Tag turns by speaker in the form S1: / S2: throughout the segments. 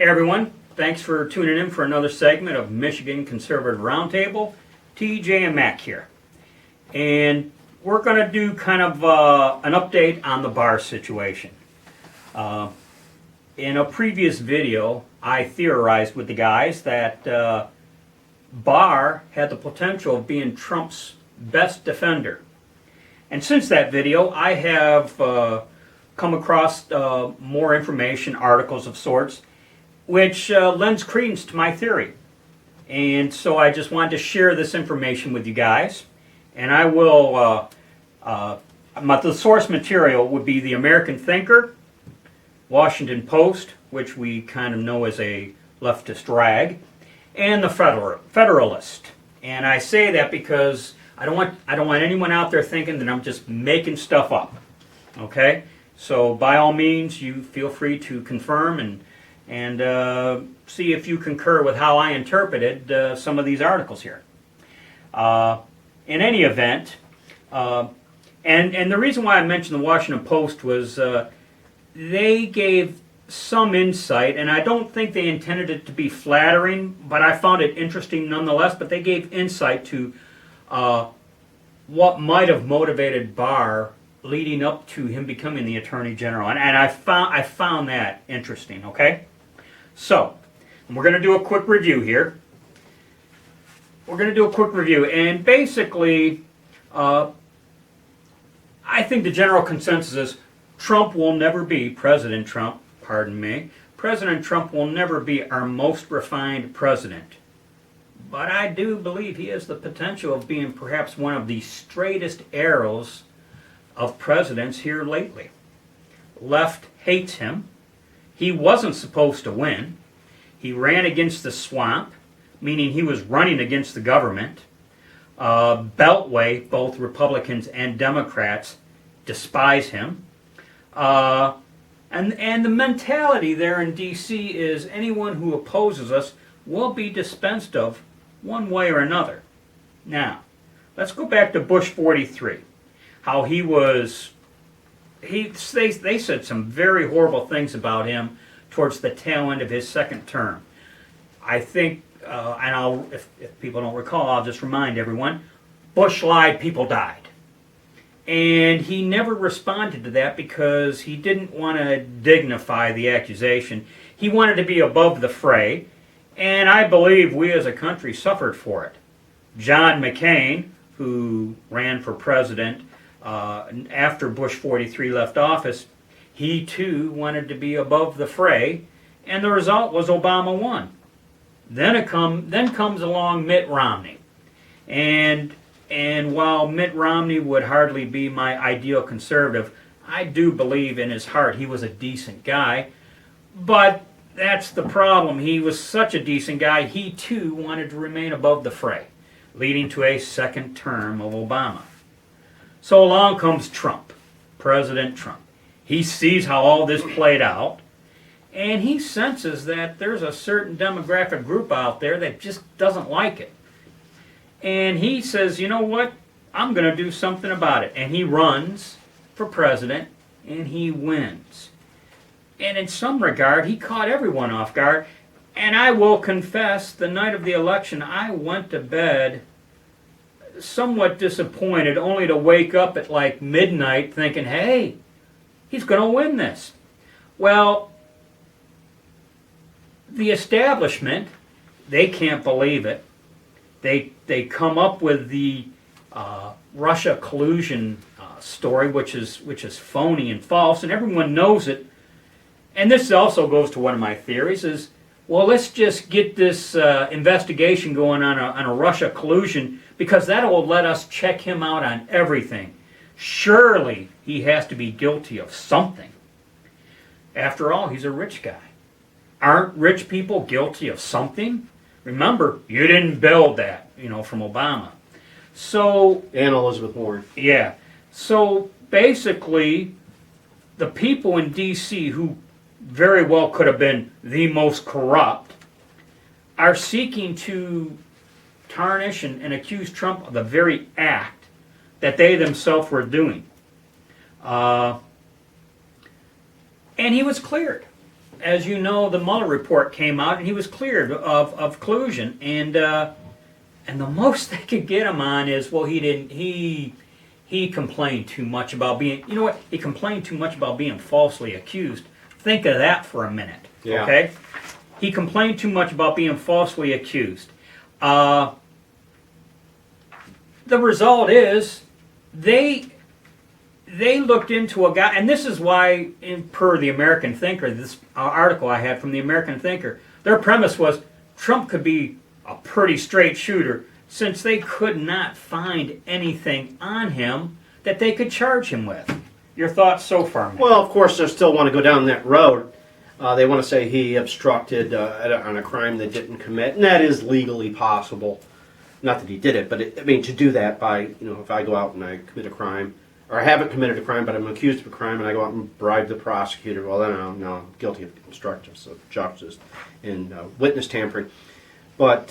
S1: Hey everyone, thanks for tuning in for another segment of Michigan Conservative Roundtable. TJ and Mac here. And we're going to do kind of an update on the Barr situation. In a previous video, I theorized with the guys that Barr had the potential of being Trump's best defender. And since that video, I have come across more information, articles of sorts, which lends credence to my theory. And so I just wanted to share this information with you guys. And I will, the source material would be the American Thinker, Washington Post, which we kind of know as a leftist rag, and the Federalist. And I say that because I don't want anyone out there thinking that I'm just making stuff up. Okay? So by all means, you feel free to confirm and see if you concur with how I interpreted some of these articles here. In any event, and the reason why I mentioned the Washington Post was they gave some insight, and I don't think they intended it to be flattering, but I found it interesting nonetheless. But they gave insight to what might have motivated Barr leading up to him becoming the Attorney General, and I found that interesting. Okay, so we're going to do a quick review here. We're going to do a quick review, and basically, I think the general consensus is Trump will never be President Trump. Pardon me. President Trump will never be our most refined president. But I do believe he has the potential of being perhaps one of the straightest arrows of presidents here lately. Left hates him. He wasn't supposed to win. He ran against the swamp, meaning he was running against the government. Beltway, both Republicans and Democrats, despise him. And the mentality there in D.C. is anyone who opposes us will be dispensed of one way or another. Now, let's go back to Bush 43. How he was, they said some very horrible things about him towards the tail end of his second term. I think, and if people don't recall, I'll just remind everyone, Bush lied, people died. And he never responded to that because he didn't want to dignify the accusation. He wanted to be above the fray, and I believe we as a country suffered for it. John McCain, who ran for president after Bush 43 left office, he too wanted to be above the fray, and the result was Obama won. Then comes along Mitt Romney, and while Mitt Romney would hardly be my ideal conservative, I do believe in his heart he was a decent guy. But that's the problem. He was such a decent guy, he too wanted to remain above the fray, leading to a second term of Obama. So along comes Trump, President Trump. He sees how all this played out, and he senses that there's a certain demographic group out there that just doesn't like it. And he says, you know what, I'm going to do something about it. And he runs for president, and he wins. And in some regard, he caught everyone off guard. And I will confess, the night of the election, I went to bed somewhat disappointed, only to wake up at like midnight thinking, hey, he's going to win this. Well, the establishment, they can't believe it. They come up with the Russia collusion story, which is phony and false, and everyone knows it. And this also goes to one of my theories: is well, let's just get this investigation going on a Russia collusion, because that will let us check him out on everything. Surely he has to be guilty of something. After all, he's a rich guy. Aren't rich people guilty of something? Remember, you didn't build that, from Obama. So,
S2: and Elizabeth Warren.
S1: Yeah. So basically, the people in D.C. who very well could have been the most corrupt are seeking to tarnish and accuse Trump of the very act that they themselves were doing. And he was cleared. as you know, the Mueller report came out, and he was cleared of collusion. And the most they could get him on is, well, he complained too much about being. You know what? He complained too much about being falsely accused. Think of that for a minute.
S2: Yeah.
S1: Okay. He complained too much about being falsely accused. The result is they looked into a guy, and this is why, per the American Thinker, this article I had from the American Thinker, their premise was Trump could be a pretty straight shooter since they could not find anything on him that they could charge him with. Your thoughts so far, Matt?
S2: Well, of course, they still want to go down that road. They want to say he obstructed on a crime they didn't commit, and that is legally possible. Not that he did it, but to do that by, if I go out and I commit a crime, or I haven't committed a crime, but I'm accused of a crime, and I go out and bribe the prosecutor, well, then I'm guilty of obstructive justice and witness tampering. But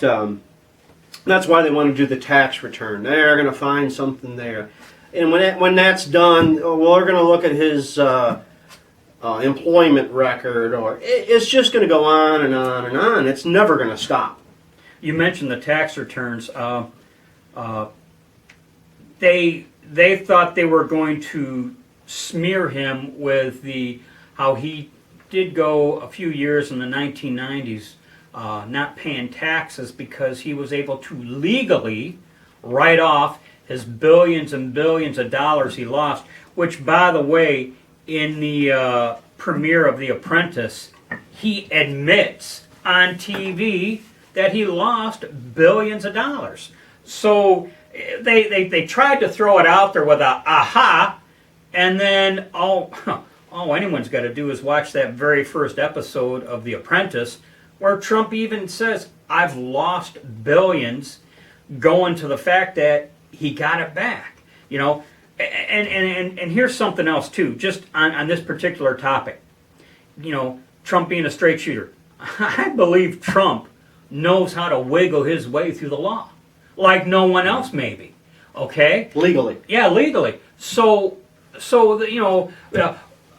S2: that's why they want to do the tax return. They're going to find something there. And when that's done, we're going to look at his employment record, or it's just going to go on and on and on. It's never going to stop.
S1: You mentioned the tax returns. They thought they were going to smear him with how he did go a few years in the 1990s not paying taxes because he was able to legally write off his billions and billions of dollars he lost, which, by the way, in the premiere of The Apprentice, he admits on TV that he lost billions of dollars. So they tried to throw it out there with a aha, and then all anyone's got to do is watch that very first episode of The Apprentice, where Trump even says, I've lost billions, going to the fact that he got it back. And here's something else too, just on this particular topic. Trump being a straight shooter. I believe Trump knows how to wiggle his way through the law, like no one else maybe. Okay?
S2: Legally.
S1: Yeah, legally. So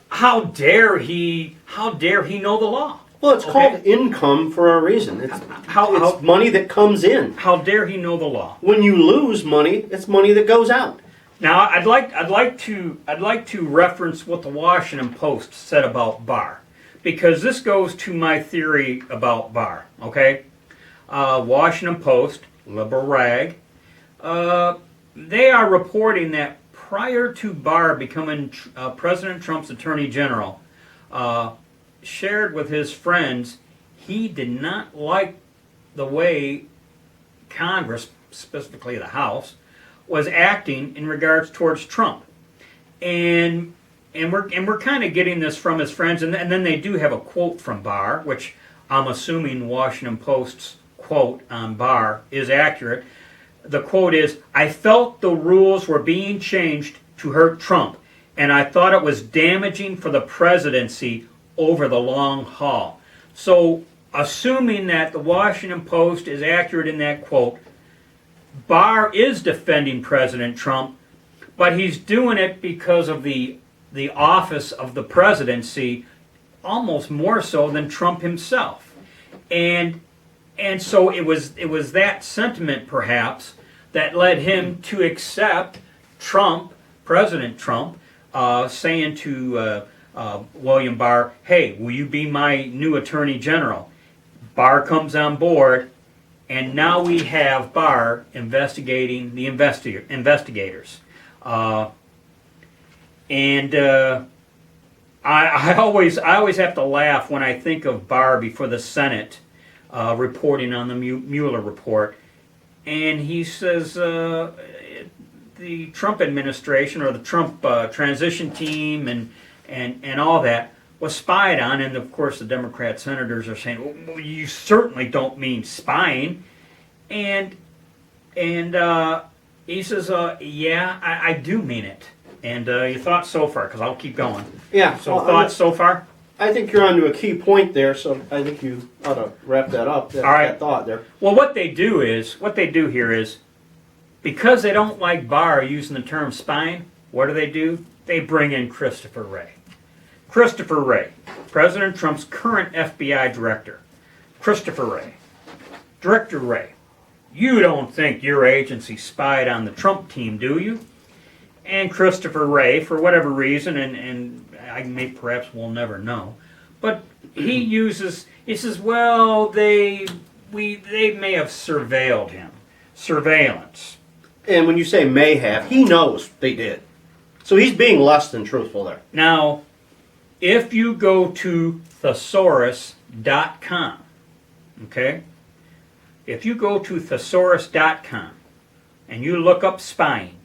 S1: how dare he know the law?
S2: Well, it's called income for a reason. It's money that comes in.
S1: How dare he know the law?
S2: When you lose money, it's money that goes out.
S1: Now, I'd like to reference what the Washington Post said about Barr, because this goes to my theory about Barr. Okay, Washington Post, liberal rag, they are reporting that prior to Barr becoming President Trump's Attorney General, shared with his friends, he did not like the way Congress, specifically the House, was acting in regards towards Trump. And we're kind of getting this from his friends, and then they do have a quote from Barr, which I'm assuming Washington Post's quote on Barr is accurate. The quote is, I felt the rules were being changed to hurt Trump, and I thought it was damaging for the presidency over the long haul. So, assuming that the Washington Post is accurate in that quote, Barr is defending President Trump, but he's doing it because of the office of the presidency, almost more so than Trump himself. And so it was that sentiment, perhaps, that led him to accept President Trump, saying to William Barr, hey, will you be my new Attorney General? Barr comes on board, and now we have Barr investigating the investigators. I always have to laugh when I think of Barr before the Senate reporting on the Mueller report, and he says the Trump administration or the Trump transition team and all that was spied on, and of course the Democrat senators are saying, well, you certainly don't mean spying, and he says, yeah, I do mean it. And your thoughts so far, because I'll keep going.
S2: Yeah.
S1: So thoughts so far?
S2: I think you're onto a key point there, so I think you ought to wrap that up. All right. That thought there.
S1: Well, what they do here is, because they don't like Barr using the term spying, what do? They bring in Christopher Wray. Christopher Wray. President Trump's current FBI director, Christopher Wray. Director Wray, you don't think your agency spied on the Trump team, do you? And Christopher Wray, for whatever reason, and I may perhaps we'll never know, but he says, well, they may have surveilled him. Surveillance.
S2: And when you say may have, he knows they did. So he's being less than truthful there.
S1: Now, if you go to thesaurus.com, okay? If you go to thesaurus.com and you look up spying,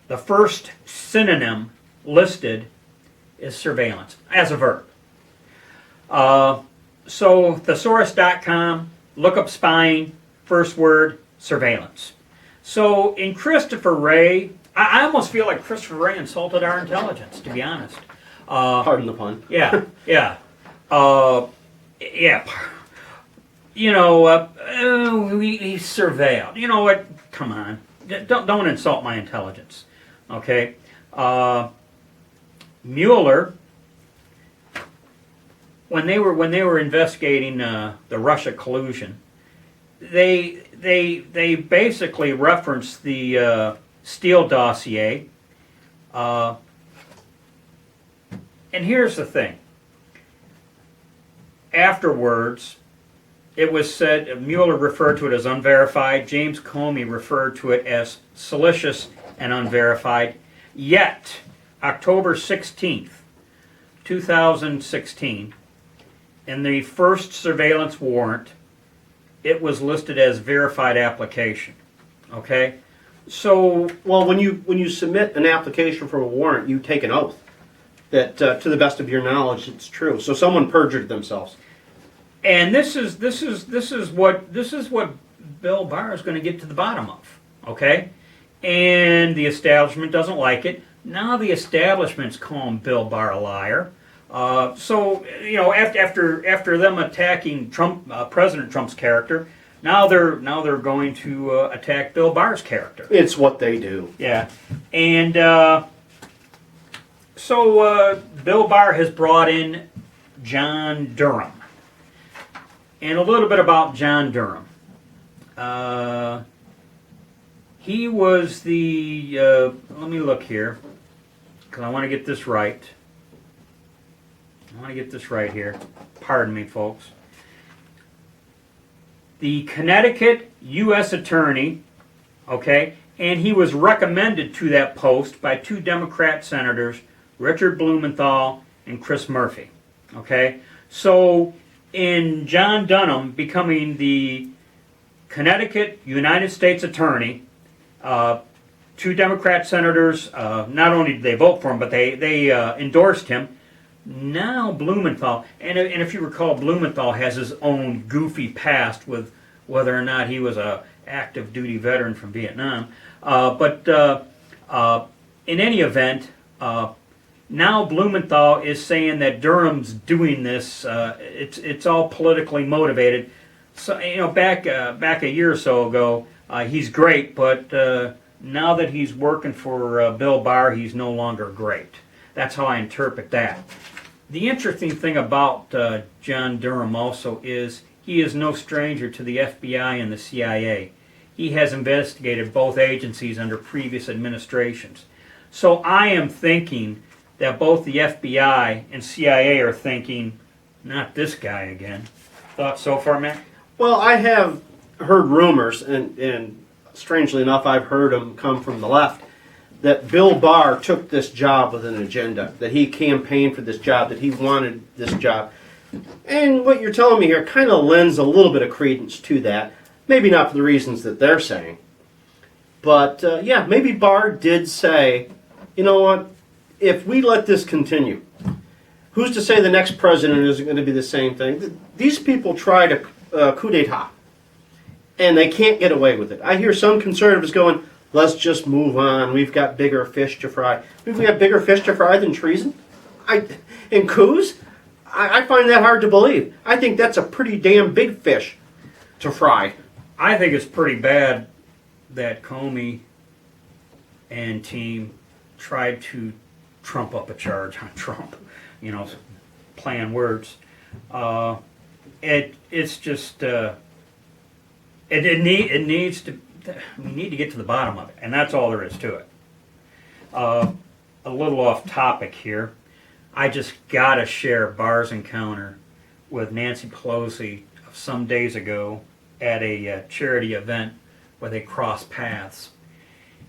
S1: the first synonym listed is surveillance as a verb. So thesaurus.com, look up spying, first word, surveillance. So in Christopher Wray, I almost feel like Christopher Wray insulted our intelligence, to be honest.
S2: Pardon the pun.
S1: Yeah, yeah. Yeah. You know, he's surveilled. You know what? Come on. Don't insult my intelligence. Okay? Mueller, when they were investigating the Russia collusion, they basically referenced the Steele dossier. And here's the thing. Afterwards, it was said, Mueller referred to it as unverified. James Comey referred to it as salacious and unverified. Yet, October 16th, 2016, in the first surveillance warrant, it was listed as verified application. Okay? So,
S2: well, when you submit an application for a warrant, you take an oath that, to the best of your knowledge, it's true. So someone perjured themselves.
S1: And this is what Bill Barr is going to get to the bottom of. Okay? And the establishment doesn't like it. Now the establishment's calling Bill Barr a liar. So you know, after them attacking Trump, President Trump's character, now they're going to attack Bill Barr's character.
S2: It's what they do.
S1: Yeah, and so Bill Barr has brought in John Durham, and a little bit about John Durham. He was the let me look here, because I want to get this right. Here. Pardon me, folks. The Connecticut U.S. Attorney, okay, and he was recommended to that post by two Democrat senators, Richard Blumenthal and Chris Murphy, okay? So, in John Durham becoming the Connecticut United States Attorney, two Democrat senators, not only did they vote for him, but they endorsed him. Now Blumenthal, and if you recall, Blumenthal has his own goofy past with whether or not he was a active duty veteran from Vietnam. But in any event, now Blumenthal is saying that Durham's doing this. It's all politically motivated. So you know, back a year or so ago, he's great, but now that he's working for Bill Barr, he's no longer great. That's how I interpret that. The interesting thing about John Durham also is he is no stranger to the FBI and the CIA. He has investigated both agencies under previous administrations. So I am thinking that both the FBI and CIA are thinking, not this guy again. Thoughts so far, Matt?
S2: Well, I have heard rumors, and strangely enough, I've heard them come from the left, that Bill Barr took this job with an agenda, that he campaigned for this job, that he wanted this job. And what you're telling me here kind of lends a little bit of credence to that. Maybe not for the reasons that they're saying. But, yeah, maybe Barr did say, you know what, if we let this continue, who's to say the next president isn't going to be the same thing? These people tried a coup d'etat, and they can't get away with it. I hear some conservatives going, let's just move on. We've got bigger fish to fry. We've got bigger fish to fry than treason? And coups? I find that hard to believe. I think that's a pretty damn big fish to fry.
S1: I think it's pretty bad that Comey and team tried to trump up a charge on Trump. You know, play on words. It's just it needs to. We need to get to the bottom of it, and that's all there is to it. A little off topic here. I just gotta share Barr's encounter with Nancy Pelosi some days ago at a charity event where they crossed paths.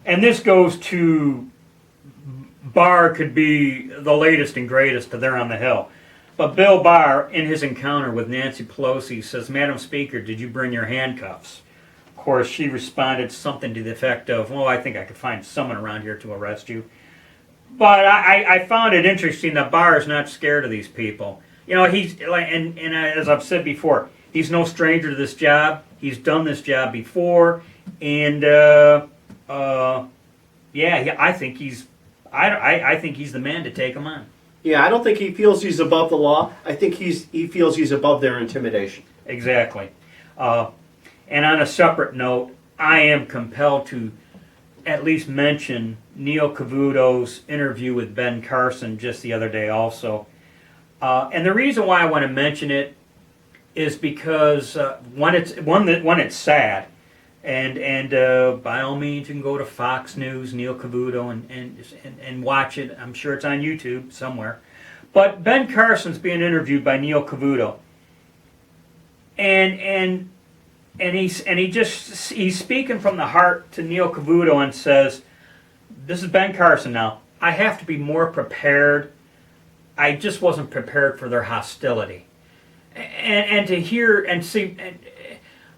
S1: And this goes to Barr could be the latest and greatest there on the Hill. But Bill Barr, in his encounter with Nancy Pelosi, says, "Madam Speaker, did you bring your handcuffs?" Of course, she responded something to the effect of, "Well, I think I could find someone around here to arrest you." But I found it interesting that Barr is not scared of these people. You know, he's like, and as I've said before, he's no stranger to this job. He's done this job before, and yeah, I think he's the man to take him on.
S2: Yeah, I don't think he feels he's above the law. I think he feels he's above their intimidation.
S1: Exactly. And on a separate note, I am compelled to at least mention Neil Cavuto's interview with Ben Carson just the other day also. And the reason why I want to mention it is because one, it's sad, and by all means you can go to Fox News, Neil Cavuto, and watch it. I'm sure it's on YouTube somewhere. But Ben Carson's being interviewed by Neil Cavuto, and he's speaking from the heart to Neil Cavuto and says, "This is Ben Carson now. I have to be more prepared. I just wasn't prepared for their hostility." And to hear and see,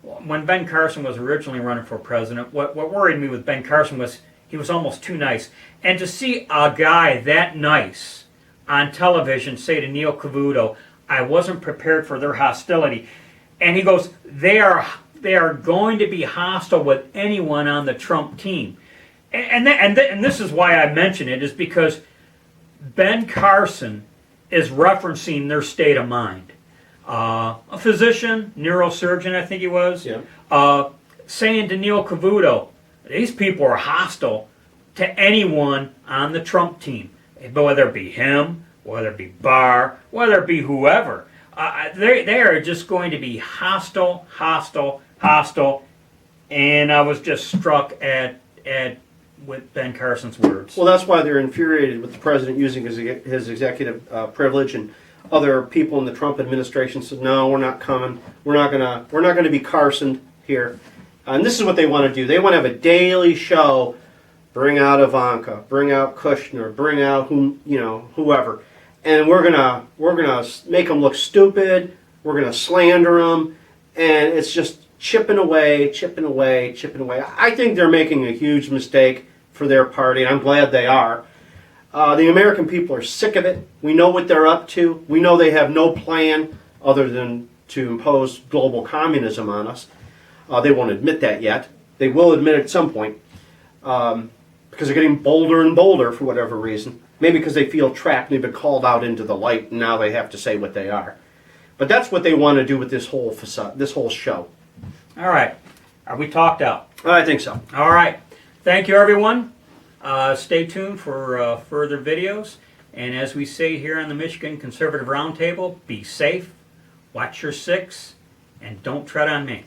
S1: when Ben Carson was originally running for president, what worried me with Ben Carson was he was almost too nice. And to see a guy that nice on television say to Neil Cavuto, "I wasn't prepared for their hostility," and he goes, they are going to be hostile with anyone on the Trump team. And this is why I mention it, is because Ben Carson is referencing their state of mind. A physician, neurosurgeon, I think he was,
S2: Yeah.
S1: saying to Neil Cavuto, these people are hostile to anyone on the Trump team, whether it be him, whether it be Barr, whether it be whoever. They are just going to be hostile, and I was just struck with Ben Carson's words.
S2: Well, that's why they're infuriated with the president using his executive privilege, and other people in the Trump administration said, "No, we're not coming. We're not gonna be Carsoned here." And this is what they want to do. They want to have a daily show. Bring out Ivanka, bring out Kushner, bring out whoever, and we're gonna make them look stupid. We're gonna slander them, and it's just chipping away. I think they're making a huge mistake for their party, and I'm glad they are. The American people are sick of it. We know what they're up to. We know they have no plan other than to impose global communism on us. They won't admit that yet. They will admit it at some point, because they're getting bolder and bolder for whatever reason. Maybe because they feel trapped and they've been called out into the light, and now they have to say what they are. But that's what they want to do with this whole facade, this whole show.
S1: All right. Are we talked out?
S2: I think so.
S1: All right. Thank you, everyone. Stay tuned for further videos. And as we say here on the Michigan Conservative Roundtable, be safe, watch your six, and don't tread on me.